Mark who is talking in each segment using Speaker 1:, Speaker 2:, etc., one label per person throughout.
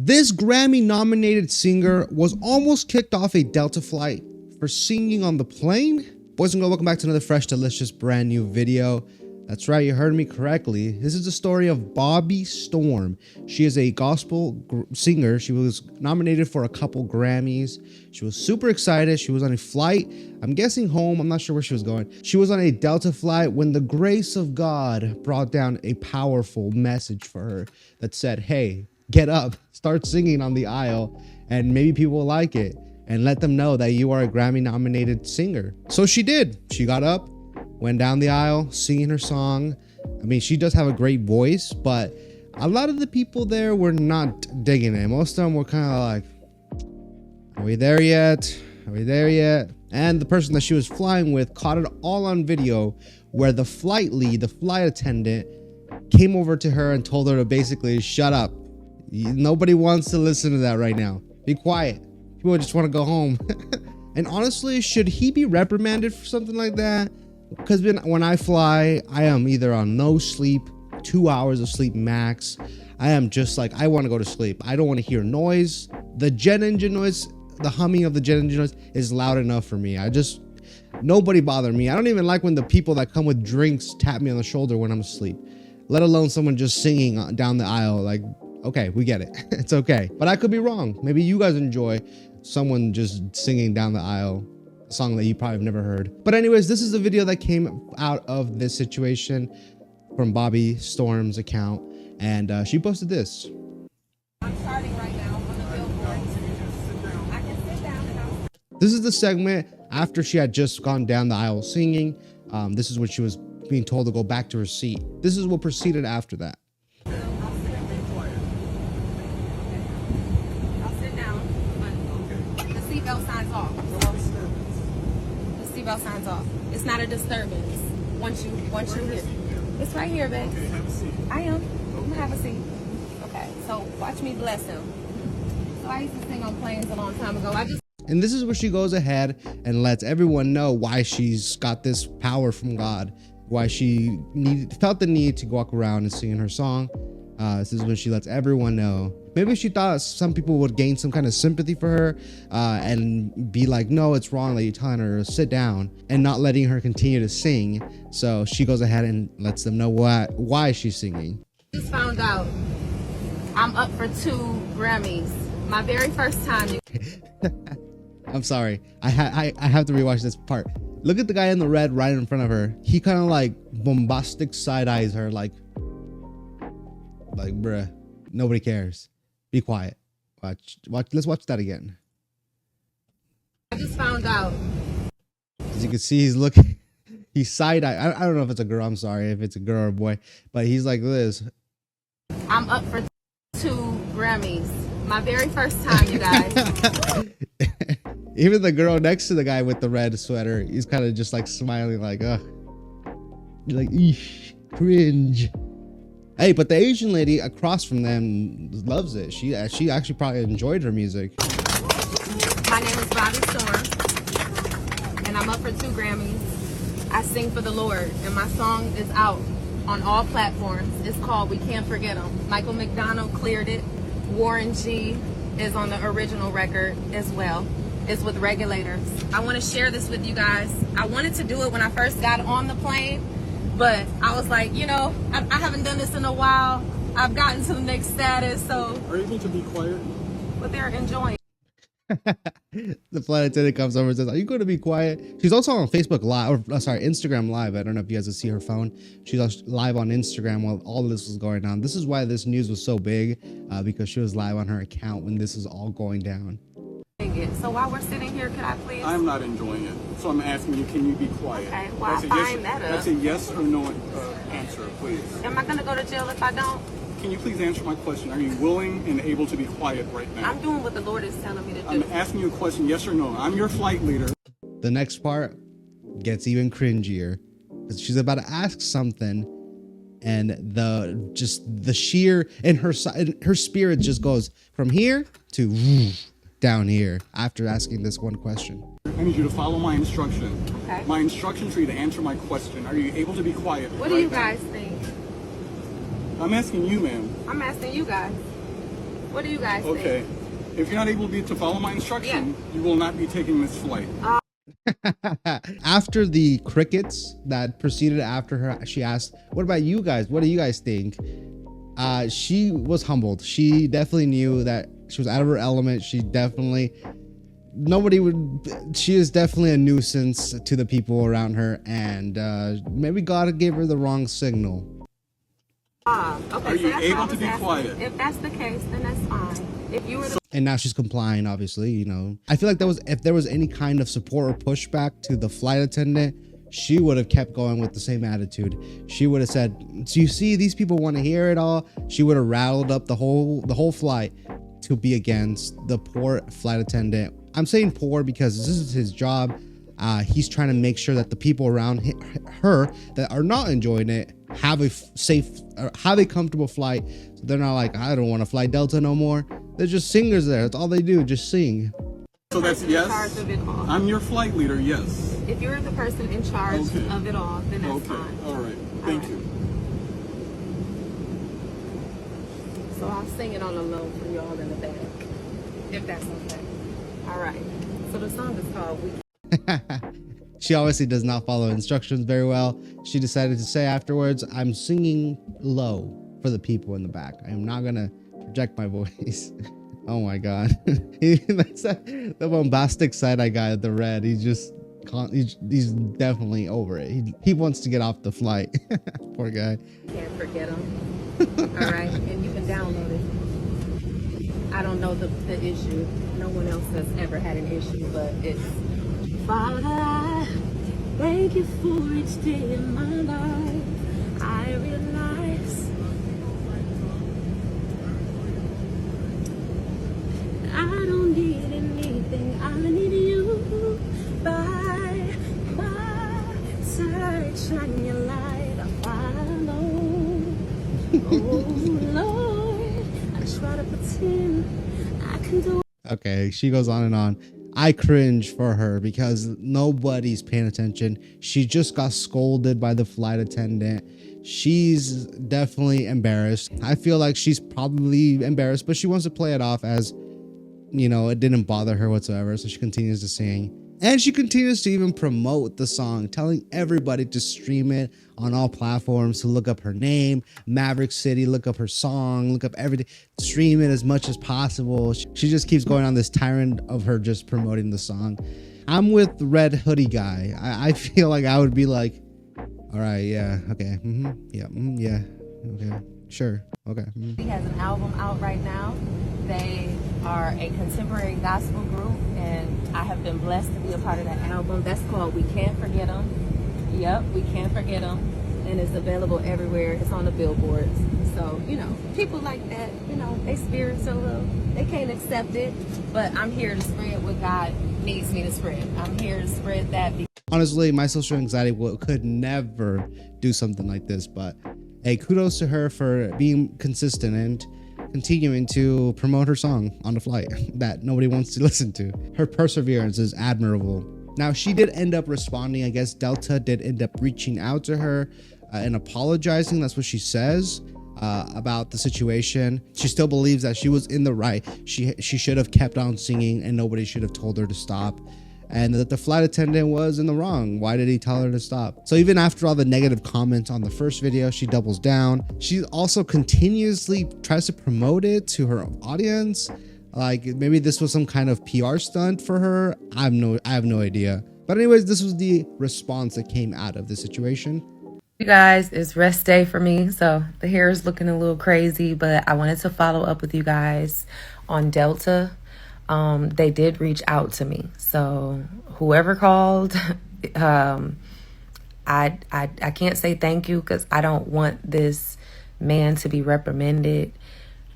Speaker 1: This Grammy-nominated singer was almost kicked off a Delta flight for singing on the plane. Boys and girls, welcome back to another fresh, delicious, brand new video. That's right, you heard me correctly. This is the story of Bobbi Storm. She is a gospel singer. She was nominated for a couple Grammys. She was super excited. She was on a flight, I'm guessing home. I'm not sure where she was going. She was on a Delta flight when the grace of God brought down a powerful message for her that said, hey, get up, start singing on the aisle, and maybe people will like it, and let them know that you are a Grammy nominated singer. So she did. She got up, went down the aisle, singing her song. I mean, she does have a great voice, but a lot of the people there were not digging it. Most of them were kind of like, are we there yet? Are we there yet? And the person that she was flying with caught it all on video, where the flight lead, the flight attendant, came over to her and told her to basically shut up. Nobody wants to listen to that right now. Be quiet. People just want to go home. And honestly, should he be reprimanded for something like that? Because when I fly, I am either on no sleep, 2 hours of sleep max. I am just like, I want to go to sleep. I don't want to hear noise. The jet engine noise, the humming of the jet engine noise is loud enough for me. Nobody bother me. I don't even like when the people that come with drinks tap me on the shoulder when I'm asleep, let alone someone just singing down the aisle. Like, okay, we get it. It's okay. But I could be wrong. Maybe you guys enjoy someone just singing down the aisle a song that you probably have never heard. But anyways, this is the video that came out of this situation from Bobbi Storm's account. And she posted this.
Speaker 2: I'm starting right now on the billboard. I can sit down and I'll...
Speaker 1: This is the segment after she had just gone down the aisle singing. This is when she was being told to go back to her seat. This is what proceeded after that.
Speaker 2: Seatbelt signs off. The seatbelt signs off. It's not a disturbance. Once you hit, it's right here, babe.
Speaker 3: Okay, have a seat.
Speaker 2: I am. I'm gonna have a seat. Okay, so watch me bless him. So I used to sing on planes a long time ago.
Speaker 1: And this is where she goes ahead and lets everyone know why she's got this power from God, why she felt the need to walk around and sing her song. This is when she lets everyone know. Maybe she thought some people would gain some kind of sympathy for her and be like, no, it's wrong that you're telling her to sit down, and not letting her continue to sing. So she goes ahead and lets them know why she's singing.
Speaker 2: Just found out I'm up for 2 Grammys. My very first time.
Speaker 1: I'm sorry. I have to rewatch this part. Look at the guy in the red right in front of her. He kind of like bombastic side eyes her like bruh, nobody cares. Be quiet. Watch. Let's watch that again.
Speaker 2: I just found out.
Speaker 1: As you can see, he's looking. He's side eye. I don't know if it's a girl. I'm sorry if it's a girl or a boy, but he's like this.
Speaker 2: I'm up for 2 Grammys. My very first time, you guys.
Speaker 1: Even the girl next to the guy with the red sweater, he's kind of just like smiling, like, ugh. You're like, eesh, cringe. Hey, but the Asian lady across from them loves it. She actually probably enjoyed her music.
Speaker 2: My name is Bobbi Storm, and I'm up for 2 Grammys. I sing for the Lord, and my song is out on all platforms. It's called We Can't Forget 'Em. Michael McDonald cleared it. Warren G is on the original record as well. It's with Regulators. I want to share this with you guys. I wanted to do it when I first got on the plane, but I was like, you know, I haven't done this in a while. I've gotten to the next status, so.
Speaker 3: Are you able to be quiet?
Speaker 2: But they're enjoying.
Speaker 1: The flight attendant comes over and says, are you going to be quiet? She's also on Facebook Live, or sorry, Instagram Live. I don't know if you guys can see her phone. She's live on Instagram while all of this was going on. This is why this news was so big, because she was live on her account when this is all going down.
Speaker 2: So while we're sitting here, could I please?
Speaker 3: I'm not enjoying it. So I'm asking you, can you be quiet?
Speaker 2: Okay, well, I find that up.
Speaker 3: That's a yes or no answer, please.
Speaker 2: Am I going to go to jail if I don't?
Speaker 3: Can you please answer my question? Are you willing and able to be quiet right now?
Speaker 2: I'm doing what the Lord is telling me to do.
Speaker 3: I'm asking you a question, yes or no. I'm your flight leader.
Speaker 1: The next part gets even cringier. She's about to ask something, and the sheer in her spirit just goes from here to down here after asking this one question.
Speaker 3: I need you to follow my instruction.
Speaker 2: Okay.
Speaker 3: My instruction for you to answer my question. Are you able to be quiet?
Speaker 2: What do you guys think?
Speaker 3: I'm asking you, ma'am.
Speaker 2: I'm asking you guys. What do you guys
Speaker 3: Okay.
Speaker 2: think?
Speaker 3: If you're not able to follow my instruction, you will not be taking this flight.
Speaker 1: After the crickets that proceeded after her, she asked, what about you guys? What do you guys think? She was humbled. She definitely knew that she was out of her element. She is definitely a nuisance to the people around her, and maybe God gave her the wrong signal.
Speaker 2: Okay,
Speaker 3: Are you able to be quiet?
Speaker 2: If that's the case, then that's fine. If you were the
Speaker 1: And now she's complying, obviously, you know. I feel like if there was any kind of support or pushback to the flight attendant, she would have kept going with the same attitude. She would have said, so you see, these people want to hear it all. She would have rattled up the whole flight to be against the poor flight attendant. I'm saying poor because this is his job. He's trying to make sure that the people around her that are not enjoying it have a comfortable flight. So they're not like, I don't want to fly Delta no more. They're just singers there. That's all they do, just sing.
Speaker 3: So that's
Speaker 2: in
Speaker 3: yes.
Speaker 2: charge of it all.
Speaker 3: I'm your flight leader, yes.
Speaker 2: If you're the person in charge of it all, then that's fine.
Speaker 3: All right. Thank you.
Speaker 2: So I'll sing it on the low for y'all in the back, if that's okay. All right. So the song is called We.
Speaker 1: She obviously does not follow instructions very well. She decided to say afterwards, I'm singing low for the people in the back. I am not gonna project my voice. Oh my God. That's the bombastic side-eye guy at the red. He's definitely over it. He wants to get off the flight. Poor guy.
Speaker 2: Can't forget him. All right. And you can download it. I don't know the issue. No one else has ever had an issue, but it's Father, I thank you for each day in my life. I realize I don't need anything. I need you by my side. Shine your light. I follow. Oh Lord, I try to pretend I can do.
Speaker 1: Okay, she goes on and on. I cringe for her because nobody's paying attention. She just got scolded by the flight attendant. She's definitely embarrassed. I feel like she's probably embarrassed, but she wants to play it off as, you know, it didn't bother her whatsoever. So she continues to sing. And she continues to even promote the song, telling everybody to stream it on all platforms, to look up her name, Maverick City, look up her song, look up everything, stream it as much as possible. She just keeps going on this tyrant of her just promoting the song. I'm with the red hoodie guy. I feel like I would be like, all right, yeah, okay, yeah, okay, sure, okay.
Speaker 2: He has an album out right now. They are a contemporary gospel group, and I have been blessed to be a part of that album. That's called We Can't Forget Them. Yep, We Can't Forget Them. And it's available everywhere. It's on the billboards. So, you know, people like that, you know, they spirits a little, they can't accept it, but I'm here to spread what God needs me to spread. I'm here to spread that.
Speaker 1: Honestly, my social anxiety could never do something like this, but hey, kudos to her for being consistent and continuing to promote her song on the flight that nobody wants to listen to. Her perseverance is admirable. Now, she did end up responding. I guess Delta did end up reaching out to her and apologizing. That's what she says about the situation. She still believes that she was in the right. She should have kept on singing and nobody should have told her to stop. And that the flight attendant was in the wrong. Why did he tell her to stop? So even after all the negative comments on the first video, she doubles down. She also continuously tries to promote it to her audience. Like maybe this was some kind of PR stunt for her. I have no idea. But anyways, this was the response that came out of the situation.
Speaker 4: You guys, it's rest day for me, so the hair is looking a little crazy, but I wanted to follow up with you guys on Delta. They did reach out to me. So whoever called, I can't say thank you because I don't want this man to be reprimanded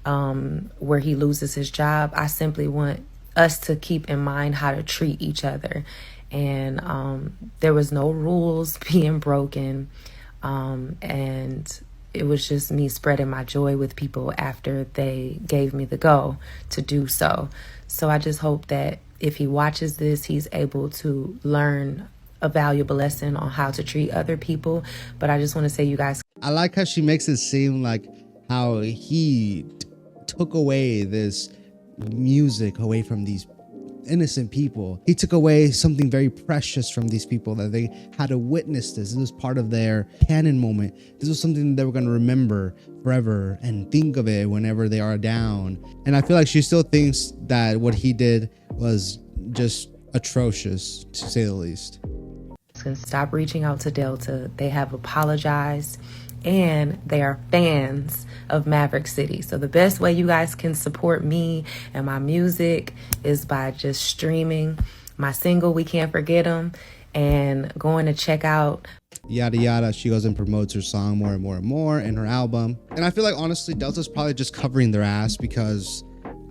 Speaker 4: where he loses his job. I simply want us to keep in mind how to treat each other. And there was no rules being broken. And it was just me spreading my joy with people after they gave me the go to do so. So I just hope that if he watches this, he's able to learn a valuable lesson on how to treat other people. But I just want to say, you guys,
Speaker 1: I like how she makes it seem like how he took away this music away from these innocent people. He took away something very precious from these people, that they had to witness this. This was part of their canon moment. This was something that they were going to remember forever and think of it whenever they are down. And I feel like she still thinks that what he did was just atrocious, to say the least.
Speaker 4: Stop reaching out to Delta. They have apologized, and they are fans of Maverick City. So the best way you guys can support me and my music is by just streaming my single, We Can't Forget 'Em, and going to check out
Speaker 1: yada yada. She goes and promotes her song more and more and more in her album. And I feel like honestly Delta's probably just covering their ass, because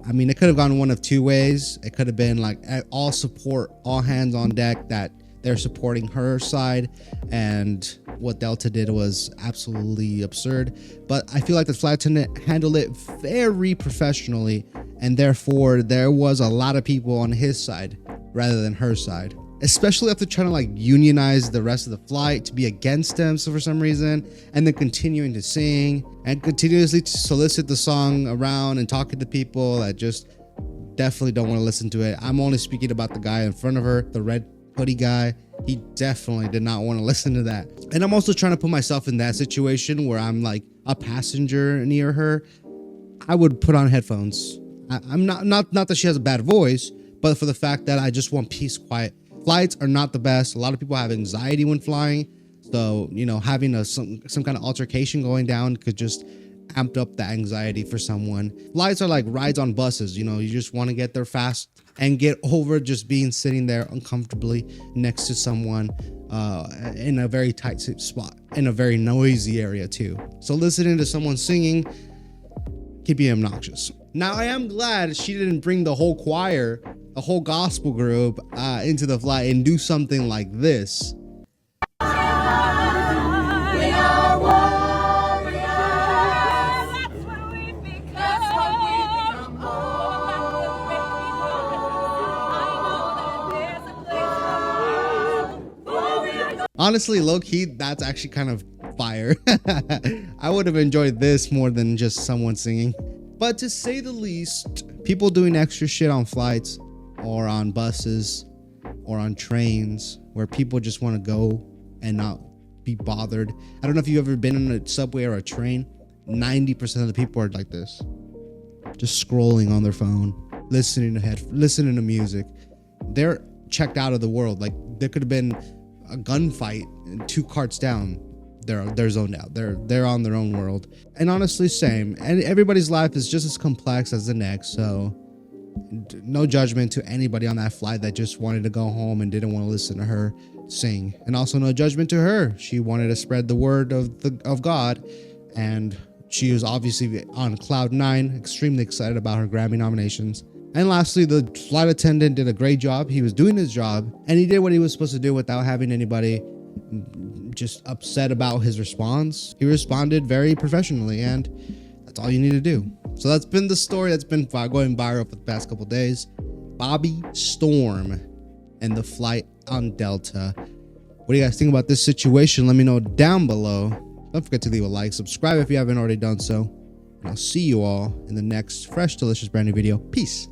Speaker 1: I mean, it could have gone one of two ways. It could have been like all support, all hands on deck, that they're supporting her side, and what Delta did was absolutely absurd. But I feel like the flight attendant handled it very professionally, and therefore there was a lot of people on his side rather than her side, especially after trying to like unionize the rest of the flight to be against them, so for some reason, and then continuing to sing and continuously to solicit the song around and talking to people that just definitely don't want to listen to it. I'm only speaking about the guy in front of her, the red hoodie guy. He definitely did not want to listen to that. And I'm also trying to put myself in that situation where I'm like a passenger near her. I would put on headphones. I'm not that she has a bad voice, but for the fact that I just want peace, quiet. Flights are not the best. A lot of people have anxiety when flying, so you know, having some kind of altercation going down could just amped up the anxiety for someone. Flights are like rides on buses. You know, you just want to get there fast and get over just being sitting there uncomfortably next to someone in a very tight spot, in a very noisy area too. So listening to someone singing can be obnoxious. Now, I am glad she didn't bring the whole choir, the whole gospel group into the flight and do something like this. Honestly, low-key, that's actually kind of fire. I would have enjoyed this more than just someone singing. But to say the least, people doing extra shit on flights or on buses or on trains where people just want to go and not be bothered. I don't know if you've ever been in a subway or a train. 90% of the people are like this, just scrolling on their phone, listening to music. They're checked out of the world. Like, there could have been a gunfight and 2 carts down, they're zoned out. They're on their own world. And honestly, same. And everybody's life is just as complex as the next. So no judgment to anybody on that flight that just wanted to go home and didn't want to listen to her sing. And also no judgment to her. She wanted to spread the word of God, and she was obviously on cloud 9, extremely excited about her Grammy nominations. And lastly, the flight attendant did a great job. He was doing his job, and he did what he was supposed to do without having anybody just upset about his response. He responded very professionally, and that's all you need to do. So that's been the story that's been going viral for the past couple days. Bobbi Storm and the flight on Delta. What do you guys think about this situation? Let me know down below. Don't forget to leave a like, subscribe if you haven't already done so. And I'll see you all in the next fresh, delicious, brand new video. Peace.